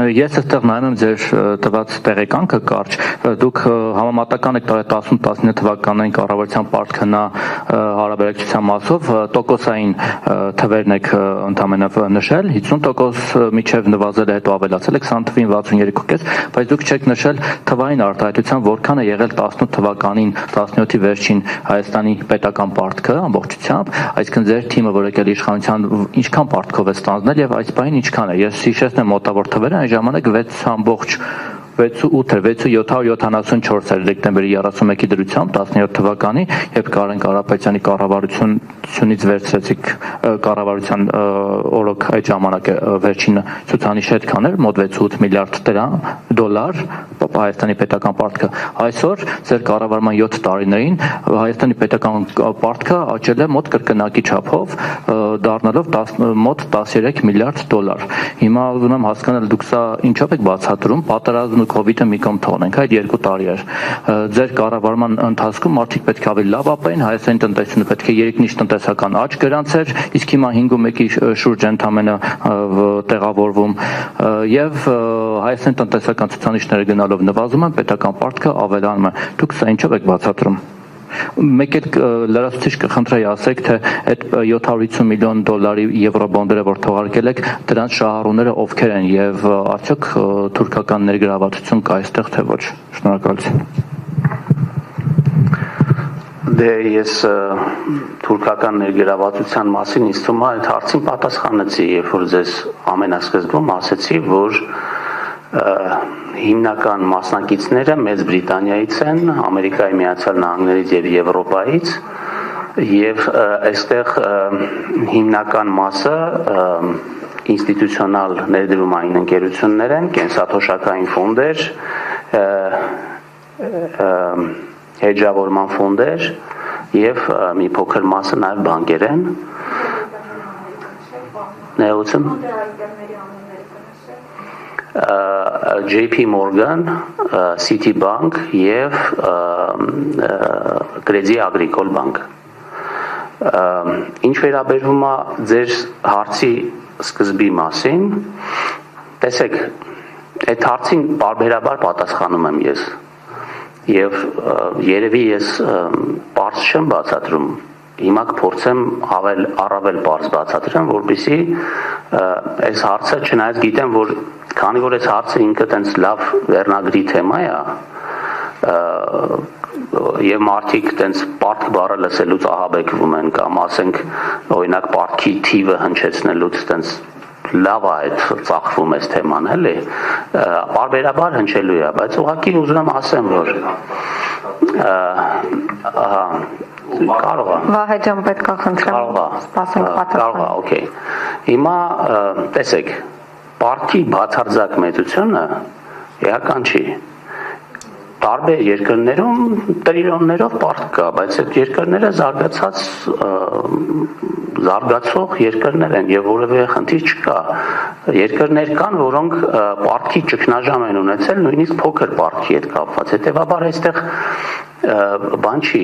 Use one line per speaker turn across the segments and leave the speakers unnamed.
Ես այստեղ նայում եմ ձեր տված տեղեկանքը կարճ, դուք համեմատական եք տարի 18-19 թվականին կառավարության պարտքը նա հարաբերակցության մասով տոկոսային թվերն եք ընդամենը նշել, 50% միջև նվազել է, հետո ավելացել եք 20 թվին 63.5, բայց դուք չեք նշել թվային արտահայտության որքան է եղել 18 թվականին 17-ի վերջին Հայաստանի պետական պարտքը ամբողջությամբ, այսինքն ձեր թիմը, որ եկել իշխանության, ինչքան պարտքով է ստանձնել եւ այս բանին ինչքան է։ Ես հիշեցնեմ մոտավոր թվերը, այն ժամանակ 6.774 էր դեկտեմբերի 31-ի դրությամբ 17 թվականի, երբ Կարեն Կարապետյանի կառավարությունից վերցրեցիք կառավարության օրոք այդ ժամանակ վերջին ցուցանիշը այդքան էր, մոտ 6.8 միլիարդ դոլար Հայաստանի պետական պարտքը։ Այսօր ձեր կառավարման 7 տարիներին Հայաստանի պետական պարտքը աճել է մոտ կրկնակի չափով, դառնալով մոտ 13 միլիարդ դոլար։ Հիմա ուզում եմ հասկանալ դուք սա ինչով եք բացատրում, պատերազմն ու COVID-ը մի կողմ թողնենք, այդ 2 տարի էր։ Ձեր կառավարման ընթացքում մարդիկ պետք է ավելի լավ ապրեն, Հայաստանի տնտեսությունը պետք է երկնիշ տնտեսական աճ գրանցեր, իսկ հիմա 5.1-ի շուրջ ընդամենը տեղավորվում եւ Հայաստանի տնտեսական ցուցանիշները գնալով նվազում են, պետական պարտքը ավելանում է։ Դուք սա ինչով եք բացատրում։ Մեկ էլ լրացուցիչ կխնդրեի ասեք, թե այդ 750 միլիոն դոլարի եվրոբոնդերը, որ թողարկել եք, դրանց շահառուները ովքեր են եւ արդյոք թուրքական ներգրավվածություն կա այստեղ, թե ոչ։ Շնորհակալություն։
Դե ես թուրքական ներգրավվածության մասին ինձ թվում է այդ հարցին պատասխանեցի, երբ որ ձեզ ամենասկզբում ասեցի, որ հիմնական մասնակիցները Մեծ Բրիտանիայից են, Ամերիկայի Միացյալ Նահանգներից եւ Եվրոպայից եւ այստեղ հիմնական մասը ինստիտուցիոնալ ներդրումային ընկերություններ են, կենսաթոշակային ֆոնդեր, հեջավորման ֆոնդեր եւ մի փոքր մասը նաեւ բանկեր են։ Ներողություն։ JP Morgan, Citibank եւ Credit Agricole Bank։ Ինչ վերաբերում է ձեր հարցի սկզբի մասին, տեսեք, այդ հարցին բարբերաբար պատասխանում եմ ես։ Եվ երևի ես բարձ չեմ բացատրում։ Հիմա կփորձեմ առավել բարձ բացատրեմ, որպեսզի այս հարցը չնայած գիտեմ, որ քանի որ այս հարցը ինքը տենց լավ վերնագրի թեմա է, եւ մարդիկ տենց պարտք բառը լսելուց ահաբեկվում են կամ ասենք օրինակ պարտքի թիվը հնչեցնելուց տենց լավ է այդ ծախվում այս թեման, էլի, բարբերաբար հնչելու է, բայց ուղղակի ուզում եմ ասեմ, որ կարող է։
Վահե ջան, պետք է խնդրեմ, սպասենք պատասխան։
Կարող է, օքեյ։ Հիմա տեսեք, պարտքի բացարձակ մեծությունը էական չի։ Տարբեր երկրներում տրիլիոններով պարտք կա, բայց այդ երկրները զարգացող երկրներ են եւ որևէ խնդիր չկա։ Երկրներ կան, որոնք պարտքի ճգնաժամ են ունեցել, նույնիսկ փոքր պարտքի հետ կապված։ Հետեւաբար այստեղ բան չի,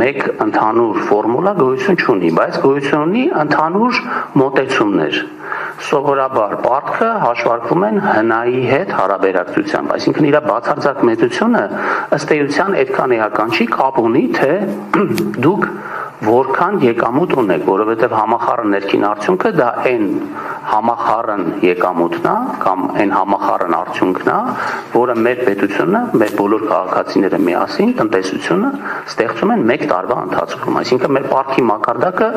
մեկ ընդհանուր ֆորմուլա գոյություն չունի, բայց գոյություն ունի ընդհանուր մոտեցումներ։ Սովորաբար պարտքը հաշվարկվում են հնայի հետ հարաբերակցությամբ, այսինքն իր բացարձակ մեծությունը ըստ էության այդքան էական չի, կապ ունի, թե դուք որքան եկամուտ ունեք, որովհետև համախառն ներքին արդյունքը դա այն համախառն եկամուտն է կամ այն համախառն արդյունքն է, որը մեր պետությունը, մեր բոլոր քաղաքացիները միասին տնտեսությունը ստեղծում են մեկ տարվա ընթացքում, այսինքն մեր պարտքի մակարդակը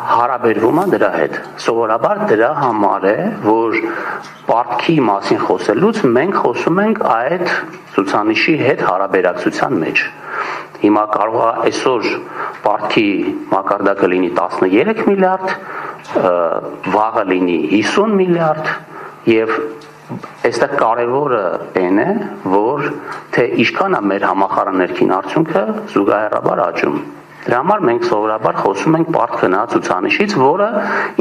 հարաբերվում է դրա հետ։ Սովորաբար դրա համար է, որ պարտքի մասին խոսելուց մենք խոսում ենք այդ ցուցանիշի հետ հարաբերակցության մեջ։ Հիմա կարող է այսօր պարտքի մակարդակը լինի 13 միլիարդ, վաղը լինի 50 միլիարդ եւ այստեղ կարևորը այն է, որ թե ինչքան է մեր համախառն ներքին արդյունքը զուգահեռաբար աճում։ Դրա համար մենք սովորաբար խոսում ենք պարտք գնահատական ցուցանիշից, որը,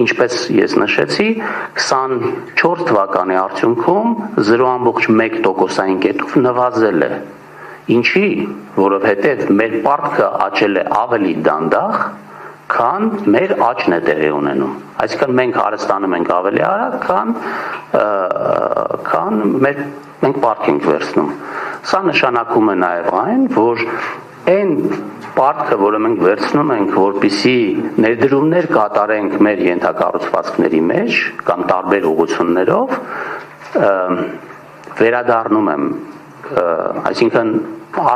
ինչպես ես նշեցի, 24 թվականի արդյունքում 0.1% կետով նվազել է։ Ինչի, որովհետև մեր պարտքը աճել է ավելի դանդաղ, քան մեր աճն է տեղի ունենում։ Այսինքն մենք հարստանում ենք ավելի արագ, քան մենք պարտք ենք վերցնում։ Սա նշանակում է նաև այն, որ այն պարտքը, որը մենք վերցնում ենք, որպեսզի ներդրումներ կատարենք մեր ենթակառուցվածքների մեջ կամ տարբեր ուղղություններով, վերադառնում եմ, այսինքն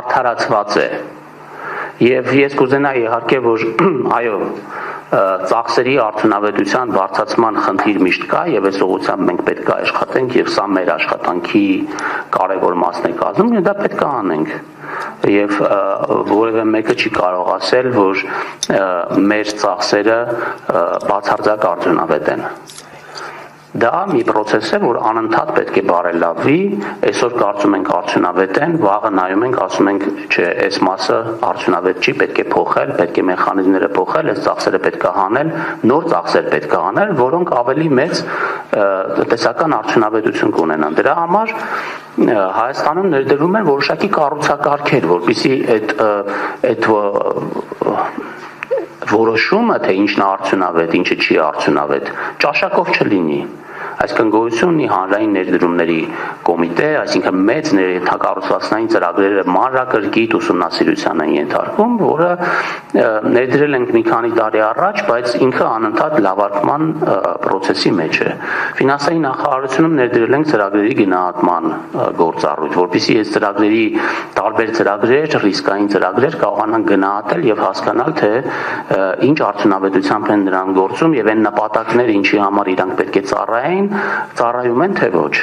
արդարացված է։ Եվ ես կուզենայի իհարկե, որ այո, ծախսերի արդյունավետության բարձրացման խնդիր միշտ կա եւ այս ուղղությամբ մենք պետք է աշխատենք եւ սա մեր աշխատանքի կարեւոր մասն է կազմում եւ դա պետք է անենք։ Եվ որևէ մեկը չի կարող ասել, որ մեր ծախսերը բացարձակ արդյունավետ են։ Դա մի process է, որ անընդհատ պետք է բարելավվի, այսօր կարծում ենք արդյունավետ են, վաղը նայում ենք, ասում ենք, չէ, այս մասը արդյունավետ չի, պետք է փոխել, պետք է մեխանիզմները փոխել, այս ծախսերը պետք է հանել, նոր ծախսեր պետք է հանել, որոնք ավելի մեծ տնտեսական արդյունավետություն կունենան։ Դրա համար Հայաստանում ներդրվում են որոշակի կառուցակարգեր, որպեսզի այդ որոշումը, թե ինչն է արդյունավետ, ինչը չի արդյունավետ, ճաշակով չլինի։ Այսինքն գոյություն ունի հանրային ներդրումների կոմիտե, այսինքն մեծ ենթակառուցվածքային ծրագրերը մանրակրկիտ ուսումնասիրության են ենթարկվում, որը ներդրել ենք մի քանի տարի առաջ, բայց ինքը անընդհատ լավարկման process-ի մեջ է։ Ֆինանսային նախարարությունում ներդրել ենք ծրագրերի գնահատման գործառույթ, որպեսզի այս ծրագրերի տարբեր ծրագրեր, ռիսկային ծրագրեր կարողանան գնահատել եւ հասկանալ, թե ինչ արդյունավետությամբ են նրանք գործում եւ այն նպատակները, ինչի համար իրանք պետք է ծառայեն, ծառայում են թե ոչ։